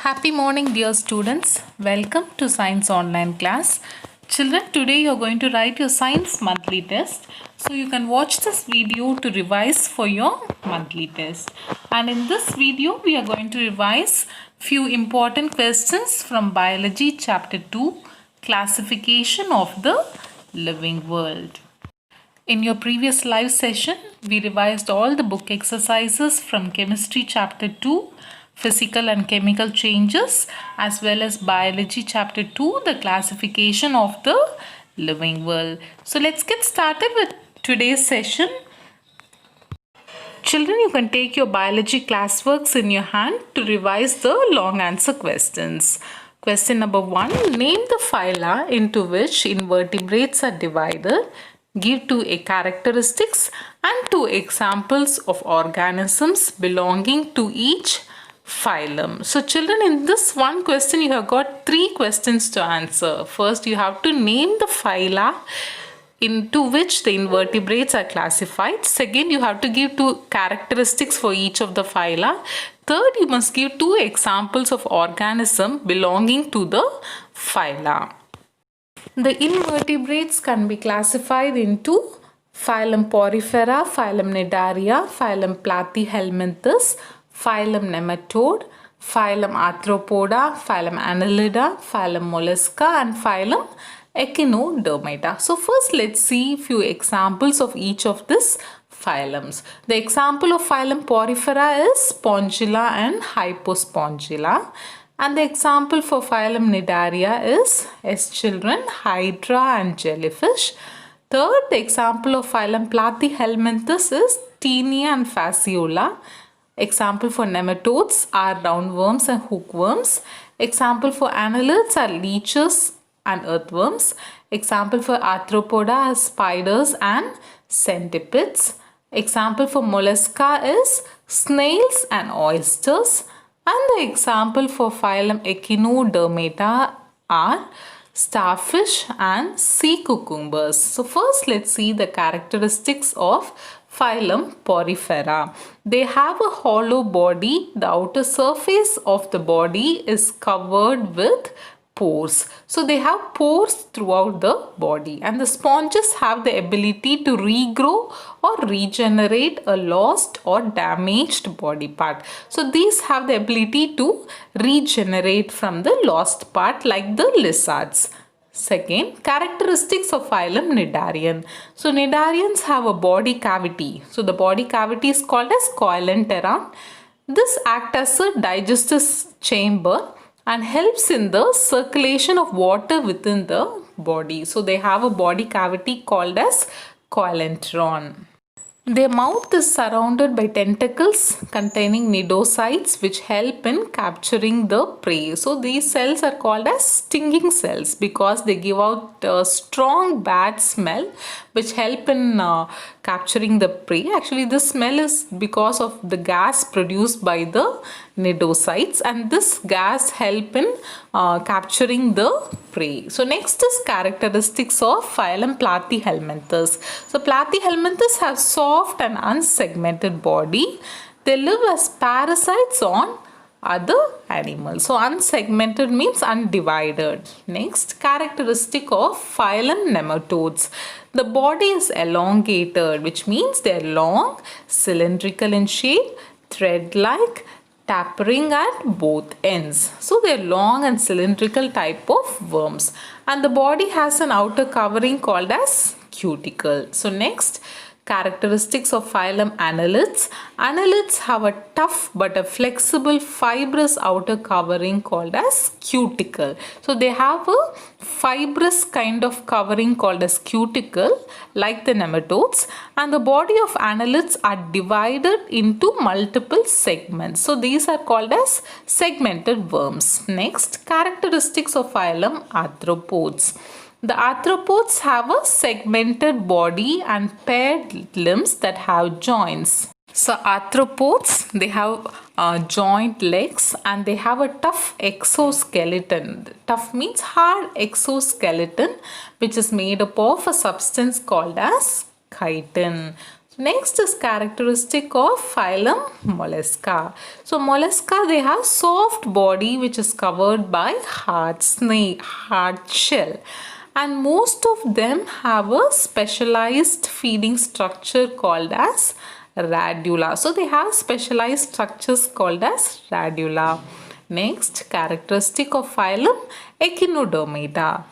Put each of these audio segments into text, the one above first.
Happy morning, dear students. Welcome to Science Online class. Children, today you are going to write your Science monthly test. So you can watch this video to revise for your monthly test. And in this video, we are going to revise few important questions from Biology Chapter 2, Classification of the Living World. In your previous live session, we revised all the book exercises from Chemistry Chapter 2, Physical and Chemical Changes, as well as Biology Chapter 2, the Classification of the Living World. So let's get started with today's session. Children, you can take your biology classworks in your hand to revise the long answer questions. Question number 1. Name the phyla into which invertebrates are divided. Give two characteristics and two examples of organisms belonging to each phylum. So children, in this one question you have got three questions to answer. First, you have to name the phyla into which the invertebrates are classified. Second, you have to give two characteristics for each of the phyla. Third, you must give two examples of organism belonging to the phyla. The invertebrates can be classified into phylum Porifera, phylum Cnidaria, phylum Platyhelminthes, phylum Nematode, phylum Arthropoda, phylum Annelida, phylum Mollusca, and phylum Echinodermata. So first let's see few examples of each of these phylums. The example of phylum Porifera is Spongilla and Hypospongilla. And the example for phylum Cnidaria is, yes children, Hydra and jellyfish. Third, the example of phylum Platyhelminthes is Taenia and Fasciola. Example for nematodes are roundworms and hookworms. Example for annelids are leeches and earthworms. Example for arthropoda are spiders and centipedes. Example for mollusca is snails and oysters. And the example for phylum Echinodermata are starfish and sea cucumbers. So first let's see the characteristics of phylum Porifera. They have a hollow body. The outer surface of the body is covered with pores. So they have pores throughout the body, and the sponges have the ability to regrow or regenerate a lost or damaged body part. So these have the ability to regenerate from the lost part like the lizards. Second, characteristics of phylum Cnidarian. So Cnidarians have a body cavity. So the body cavity is called as coelenteron. This acts as a digestive chamber and helps in the circulation of water within the body. So they have a body cavity called as coelenteron. Their mouth is surrounded by tentacles containing cnidocytes which help in capturing the prey. So these cells are called as stinging cells because they give out a strong bad smell which help in capturing the prey. Actually, this smell is because of the gas produced by the cnidocytes, and this gas help in capturing the prey. So next is characteristics of phylum Platyhelminthes. So Platyhelminthes have soft and unsegmented body. They live as parasites on other animals. So unsegmented means undivided. Next, characteristic of phylum Nematodes. The body is elongated, which means they are long, cylindrical in shape, thread-like, tapering at both ends. So they are long and cylindrical type of worms, and the body has an outer covering called as cuticle. So next, characteristics of phylum Annelids. Annelids have a tough but a flexible fibrous outer covering called as cuticle. So they have a fibrous kind of covering called as cuticle like the nematodes, and the body of annelids are divided into multiple segments. So these are called as segmented worms. Next, characteristics of phylum Arthropods. The arthropods have a segmented body and paired limbs that have joints. So arthropods, they have joint legs and they have a tough exoskeleton. Tough means hard exoskeleton which is made up of a substance called as chitin. Next is characteristic of phylum Mollusca. So mollusca, they have soft body which is covered by hard shell, and most of them have a specialized feeding structure called as radula. So they have specialized structures called as radula. Next, characteristic of phylum Echinodermata.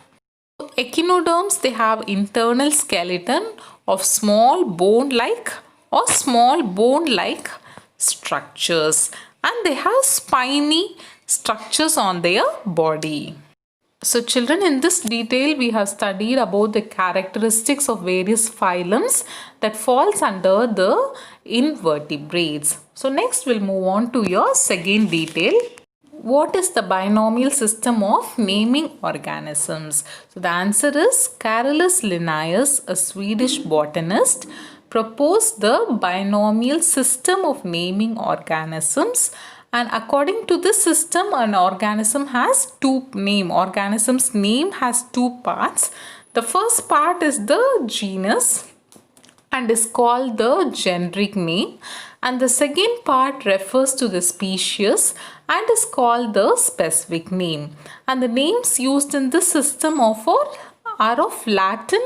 Echinoderms, they have internal skeleton of small bone-like structures, and they have spiny structures on their body. So children, in this detail we have studied about the characteristics of various phylums that falls under the invertebrates. So next we'll move on to your second detail. What is the binomial system of naming organisms? So the answer is Carolus Linnaeus, a Swedish botanist, proposed the binomial system of naming organisms, and according to this system, an organism's name has two parts. The first part is the genus and is called the generic name, and the second part refers to the species and is called the specific name. And the names used in this system are of Latin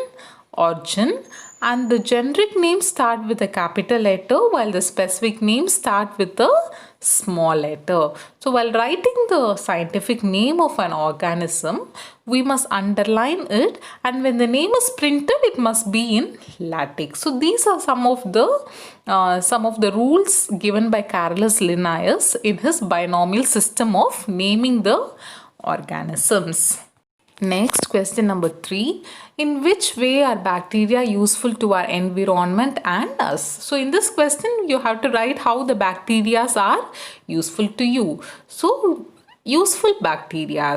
origin, and the generic names start with a capital letter while the specific names start with a small letter. So while writing the scientific name of an organism, we must underline it, and when the name is printed, it must be in latex. So these are some of the rules given by Carolus Linnaeus in his binomial system of naming the organisms. Next, question number 3. In which way are bacteria useful to our environment and us? So in this question, you have to write how the bacteria are useful to you. So, useful bacteria.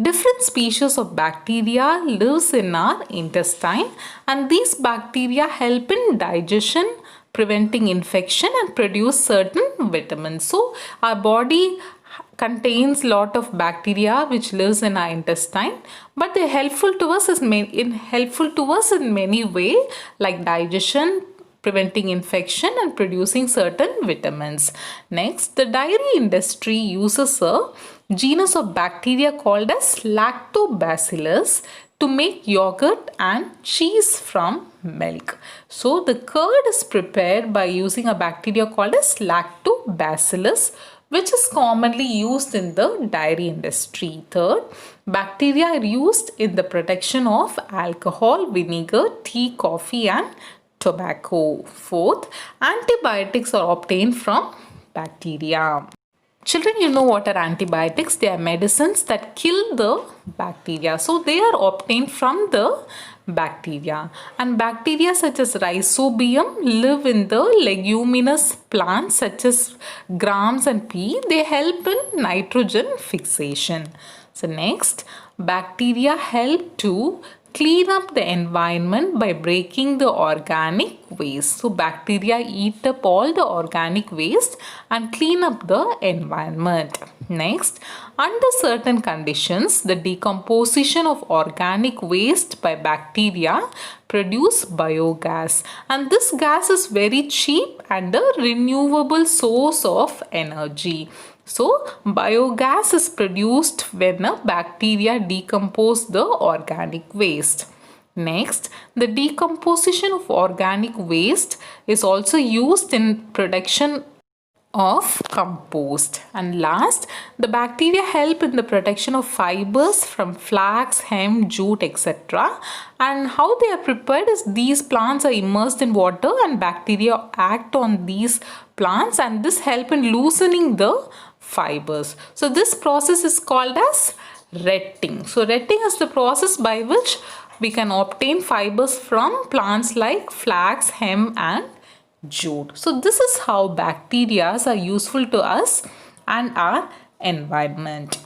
Different species of bacteria lives in our intestine, and these bacteria help in digestion, preventing infection, and produce certain vitamins. So our body contains lot of bacteria which lives in our intestine, but they're helpful to us in many ways, like digestion, preventing infection, and producing certain vitamins. Next, the dairy industry uses a genus of bacteria called as lactobacillus to make yogurt and cheese from milk. So the curd is prepared by using a bacteria called as lactobacillus, which is commonly used in the dairy industry. Third, bacteria are used in the production of alcohol, vinegar, tea, coffee, and tobacco. Fourth, antibiotics are obtained from bacteria. Children, you know what are antibiotics? They are medicines that kill the bacteria. So they are obtained from the bacteria, and bacteria such as rhizobium live in the leguminous plants such as grams and pea. They help in nitrogen fixation. So next, bacteria help to clean up the environment by breaking the organic waste. So bacteria eat up all the organic waste and clean up the environment. Next, under certain conditions, the decomposition of organic waste by bacteria produce biogas, and this gas is very cheap and a renewable source of energy. So biogas is produced when a bacteria decompose the organic waste. Next, the decomposition of organic waste is also used in production of compost. And last, the bacteria help in the protection of fibers from flax, hemp, jute, etc. And how they are prepared is these plants are immersed in water and bacteria act on these plants, and this help in loosening the fibers. So this process is called as retting. So retting is the process by which we can obtain fibers from plants like flax, hemp, and jute. So this is how bacteria are useful to us and our environment.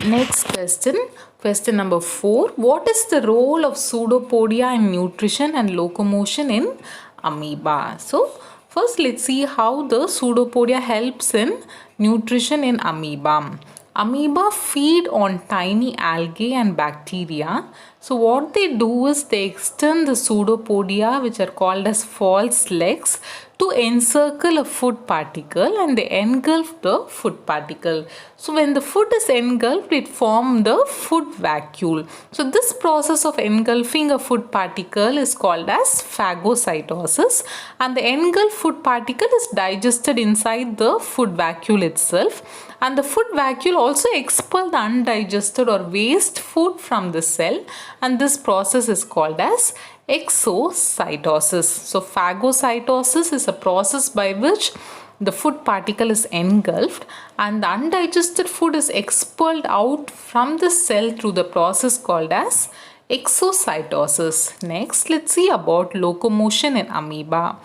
Next question number 4. What is the role of pseudopodia in nutrition and locomotion in amoeba? So first let's see how the pseudopodia helps in nutrition in amoeba. Amoeba feed on tiny algae and bacteria. So what they do is they extend the pseudopodia, which are called as false legs, to encircle a food particle, and they engulf the food particle. So when the food is engulfed, it forms the food vacuole. So this process of engulfing a food particle is called as phagocytosis, and the engulfed food particle is digested inside the food vacuole itself, and the food vacuole also expel the undigested or waste food from the cell, and this process is called as exocytosis. So phagocytosis is a process by which the food particle is engulfed and the undigested food is expelled out from the cell through the process called as exocytosis. Next, let's see about locomotion in amoeba.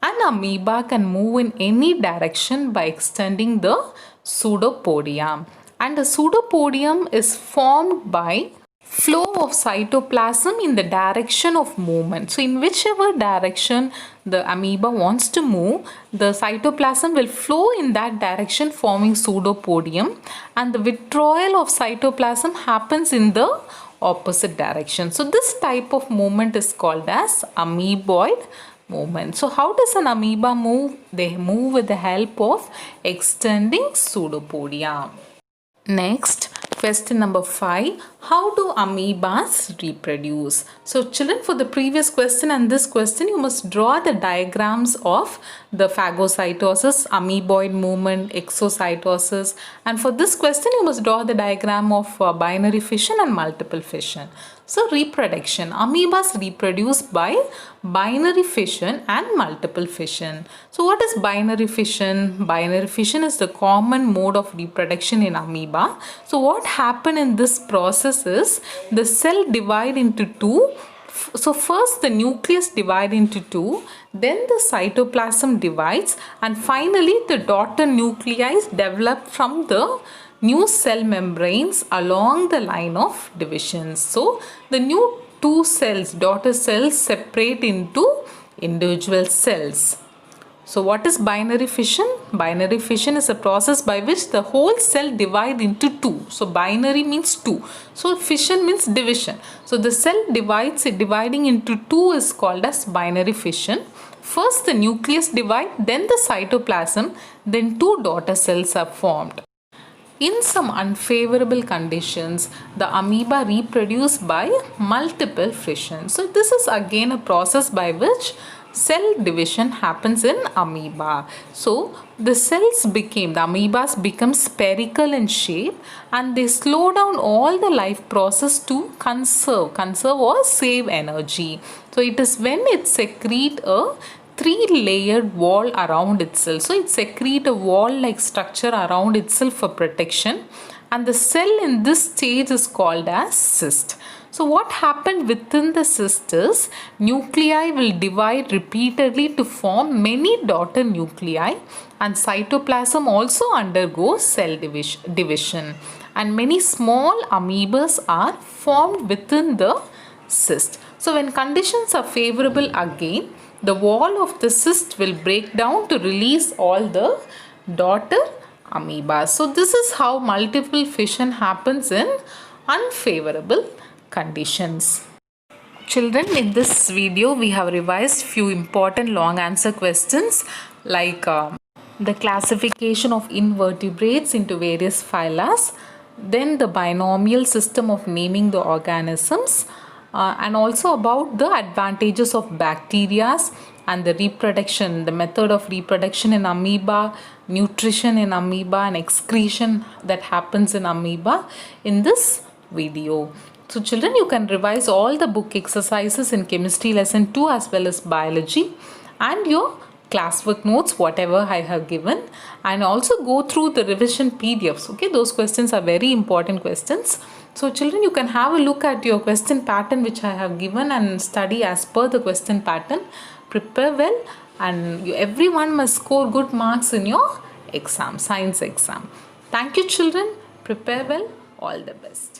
An amoeba can move in any direction by extending the pseudopodia, and the pseudopodium is formed by flow of cytoplasm in the direction of movement. So in whichever direction the amoeba wants to move, the cytoplasm will flow in that direction, forming pseudopodium, and the withdrawal of cytoplasm happens in the opposite direction. So this type of movement is called as amoeboid movement. So how does an amoeba move? They move with the help of extending pseudopodia. Next, question number 5. How do amoebas reproduce? So children, for the previous question and this question, you must draw the diagrams of the phagocytosis, amoeboid movement, exocytosis, and for this question you must draw the diagram of binary fission and multiple fission. So reproduction, amoebas reproduce by binary fission and multiple fission. So what is binary fission? Binary fission is the common mode of reproduction in amoeba. So what happens in this process is the cell divide into two. So first the nucleus divide into two, then the cytoplasm divides, and finally the daughter nuclei develop from the new cell membranes along the line of divisions. So the new two cells, daughter cells, separate into individual cells. So what is binary fission? Binary fission is a process by which the whole cell divide into two. So binary means two. So fission means division. So the cell dividing into two is called as binary fission. First the nucleus divide, then the cytoplasm, then two daughter cells are formed. In some unfavorable conditions, the amoeba reproduce by multiple fission. So this is again a process by which cell division happens in amoeba. So the amoebas become spherical in shape, and they slow down all the life process to conserve or save energy. So it is when it secrete a three-layered wall around itself. So it secretes a wall-like structure around itself for protection, and the cell in this stage is called as cyst. So what happened within the cyst is nuclei will divide repeatedly to form many daughter nuclei, and cytoplasm also undergoes cell division, and many small amoebas are formed within the cyst. So when conditions are favorable again, the wall of the cyst will break down to release all the daughter amoebas. So this is how multiple fission happens in unfavorable conditions. Children, in this video we have revised few important long answer questions like the classification of invertebrates into various phyla, then the binomial system of naming the organisms, and also about the advantages of bacteria and the reproduction, the method of reproduction in amoeba, nutrition in amoeba, and excretion that happens in amoeba in this video. So children, you can revise all the book exercises in chemistry lesson 2 as well as biology, and your classwork notes whatever I have given, and also go through the revision PDFs. Okay, those questions are very important questions. So children, you can have a look at your question pattern which I have given and study as per the question pattern. Prepare well, and everyone must score good marks in your exam, science exam. Thank you children. Prepare well. All the best.